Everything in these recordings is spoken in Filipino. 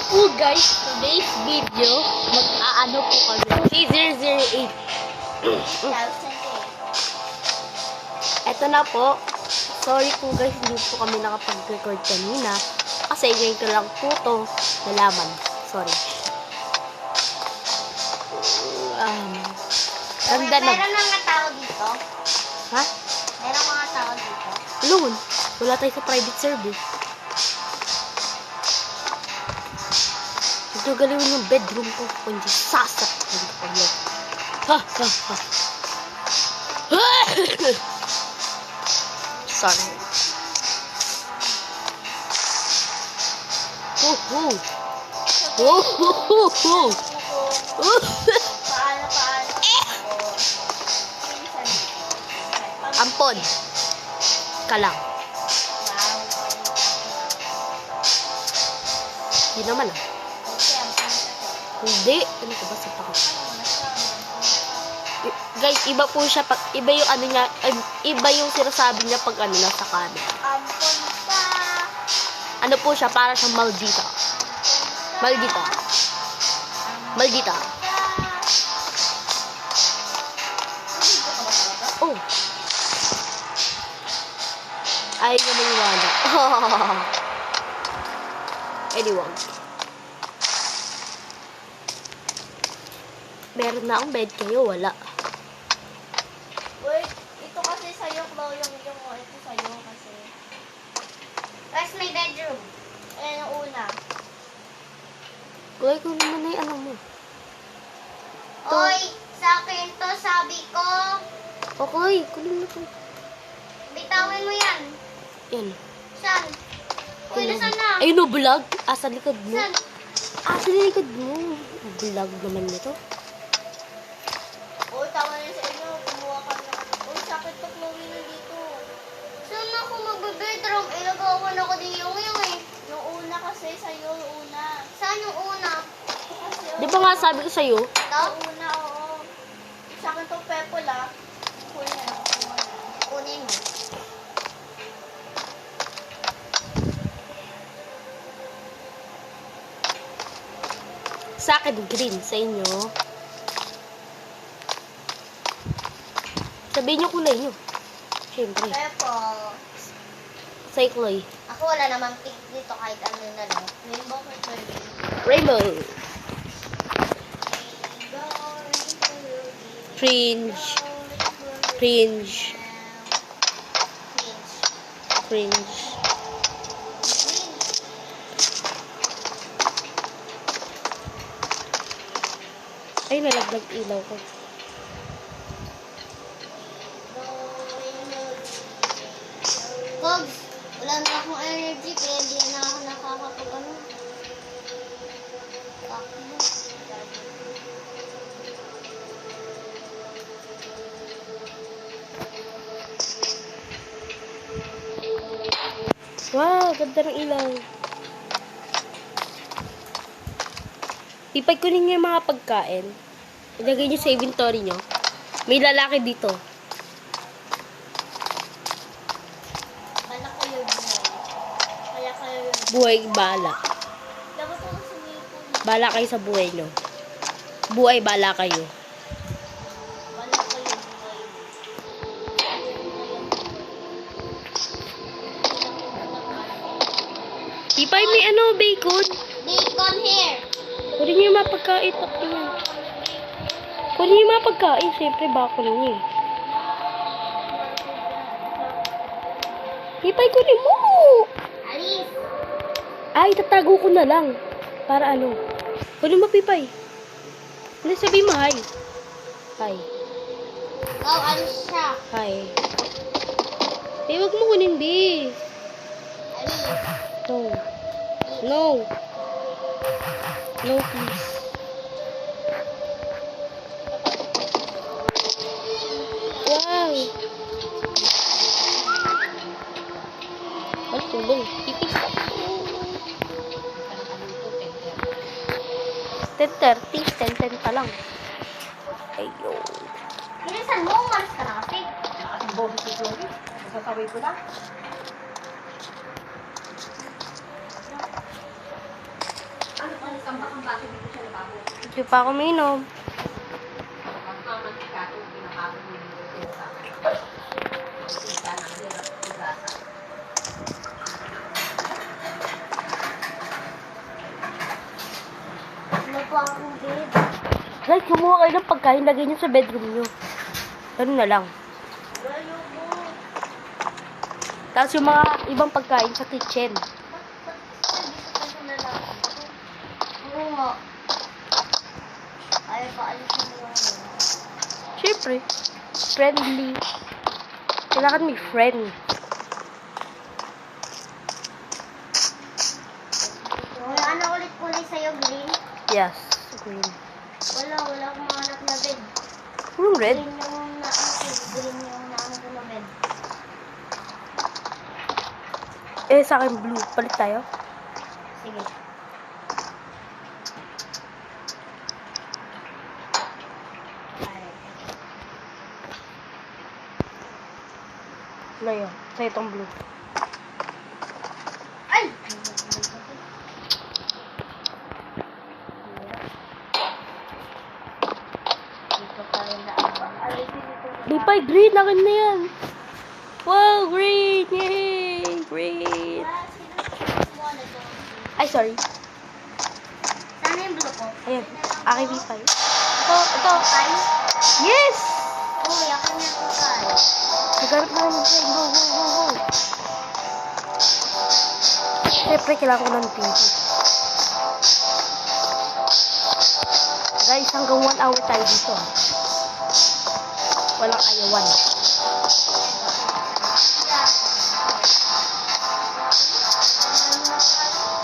po guys, today's video, mag-aano po kami, C008. Eto na po. Sorry po guys, hindi po kami nakapag-record kanina. Kasi ngayon ko lang po to nalaman. Sorry. Ganda na. Meron mga tao dito? Ha? Meron mga tao dito? Alone. Wala tayo sa private service. Ito galawin yung bedroom ko. Kundi sasak. Ha, ha, ha. Sorry. Woohoo! Woohoo! Paano? Ampon. Ka lang. Hindi naman ah. Hindi. Ano ko ba sa pako? Guys, iba po siya pag iba yung ano niya, iba yung sinasabi niya pag ano nasa camera. Ampon pa. Ano po siya para sa maldita. Maldita. Maldita. Oh. Ay, maniwala. Anyway. Meron na akong bed kayo, wala. Wait, ito kasi sa'yo, Chloe, yung ito sa'yo kasi. That's my bedroom. Ayan yung una. Kuya, kung naman ay ano mo. Oy, sa akin to, sabi ko. Okay, kunin mo to. Bitawin mo yan. Yan. Saan? Uy, nasaan na? Ayun o, vlog. Sa likod mo. Saan? Sa likod mo. Vlog naman nito. Uy, tawa na sa inyo. Kumuha ka na. Uy, sakit to, Chloe, nandito. Saan ako magbe-bedroom? Ilagawan ako din yung eh. Yung una kasi, sa'yo, yung una. Saan yung una? Kasi, Di ba nga sabi ko sa'yo? ito? Una, oo. Sa akin to, pepol, ah. Kunin mo. Kunin mo. Sa akin, green. Sa inyo. Sabihin nyo kulay nyo. Siyempre. Pepol. Sa'yo, Chloe. Ako wala namang pink dito kahit ano na lang. Rainbow or purple. Rainbow. Fringe. Fringe. Fringe. Ay, nalaglag ilaw ko. Pogs, wala na akong energy kaya hindi na ako nakakapag ano. Takbo. Wow, ganda ng ilaw. Ipag ko ninyo yung mga pagkain. Ilagay nyo sa inventory nyo. May lalaki dito. Bala ko yung buhay. Kaya kayo yung Buhay bala. dapat ako sumipon. Bala kayo sa buhay nyo. Buhay bala kayo. Bala ko yung buhay. Ipay, may ano, bacon. Bacon here. Kunin nyo yung mga pagkain. Kunin nyo yung mga pagkain. Siyempre, bako lang eh. Ipay, kunin mo. Alice. Ay, tatago ko na lang. Para ano. Kunin mo, Pipay. Ano sabihin mo, hi. Hi. Oh, Alice siya. Hi. Eh, wag mo kunin, B. Alice. No. No. No, please. Wow. Ano tulong? Pipis ka. 10:30. 10:10 pa lang. Ayun. Bilisan mo, umalis ka na kasi. Bobo si Chloe. Sasaway ko na. Ano Tambak ang baso dito sa lababo. Hindi pa ako minom. Pagmamantika ito, pinakabot mo dito sa akin. Kita ng hirap pagasa. Ano po akong bed? Guys, kumuha kayo ng pagkain, lagay nyo sa bedroom nyo. Ganun na lang. Ayoko. Tapos yung mga ibang pagkain sa kitchen. Dito ka sa lalaki. Oo nga. Ayaw pa alisin mo yung ano. Siyempre, friendly. Kailangan may friend. Wala ano ulit kulay sa'yo, green? Yes, green. Wala akong mahanap na bed. Yung red? Green yung green yung naano ko na bed. Eh, sa akin blue. Palit tayo? Sige. Ano yun? Sa itong blue. Ay! Dito tayo na Di pa, green. Akin na yan. Wow, green! Yay! Green! Ay, sorry. Sana yung blue ko? Ayan. Akin V5. Ito. Ay! Yes! Uy, ako na ito tayo. Nagamit na namin siya. Go, go, go, go. Siyempre, kailangan ko ng TV. Guys, hanggang 1 hour tayo dito. Walang ayawan.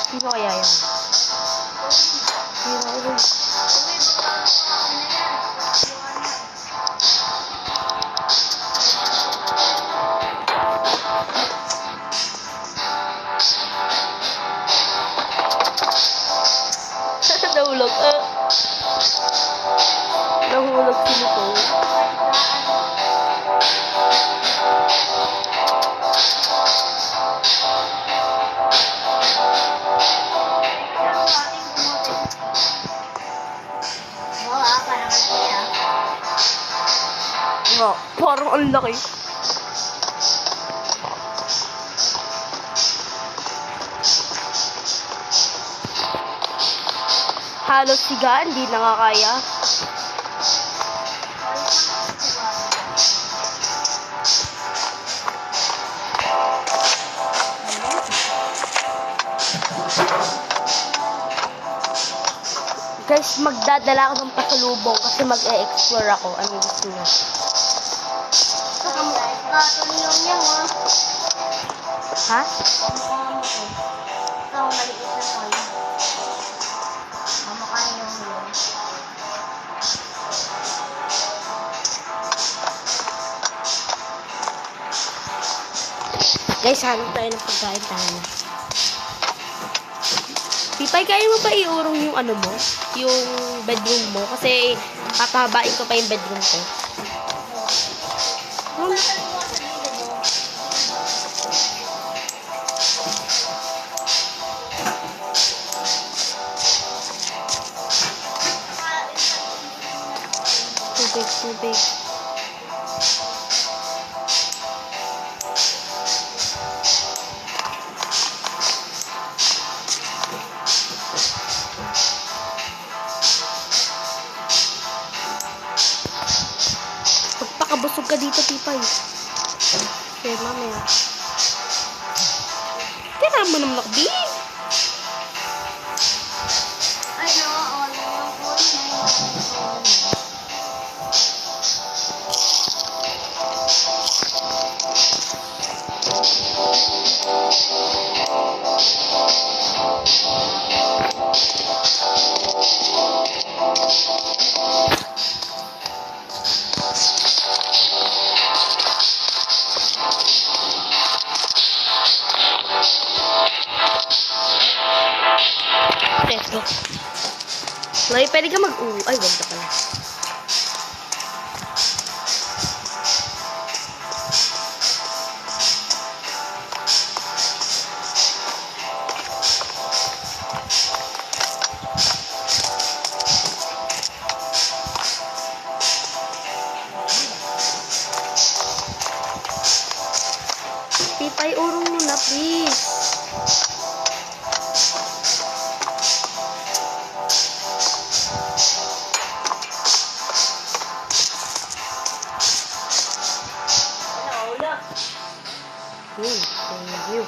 Sino kaya yan? Sino kaya yan? Nahulog. Nahulog si Nicole. Parang kaya. Nga, parang ang laki. Halos sigaan, di nakakaya. Guys, magdadala ako ng pasalubong kasi mag-e-explore ako. Ano gusto niyo? Kato yung Ha? Kamukha mo to. Ito, maliit na toy. Kamukha yung yun. Guys, hanap tayo ng pagkain tayo. Pipay, kaya mo ba iurong yung ano mo? Yung bedroom mo? Kasi papahabain ko pa yung bedroom ko. Tubig. Pagpakabusog ka dito, Pipay. Kaya mamaya. Tira mo naman ako, Bi. Ay, no, all yung phone na yun. Preso. Ngayon, pwede ka mag-uwi. Ay, wag na pala. Titay, urong mo na, please. Ano, ulo? Yun, thank you.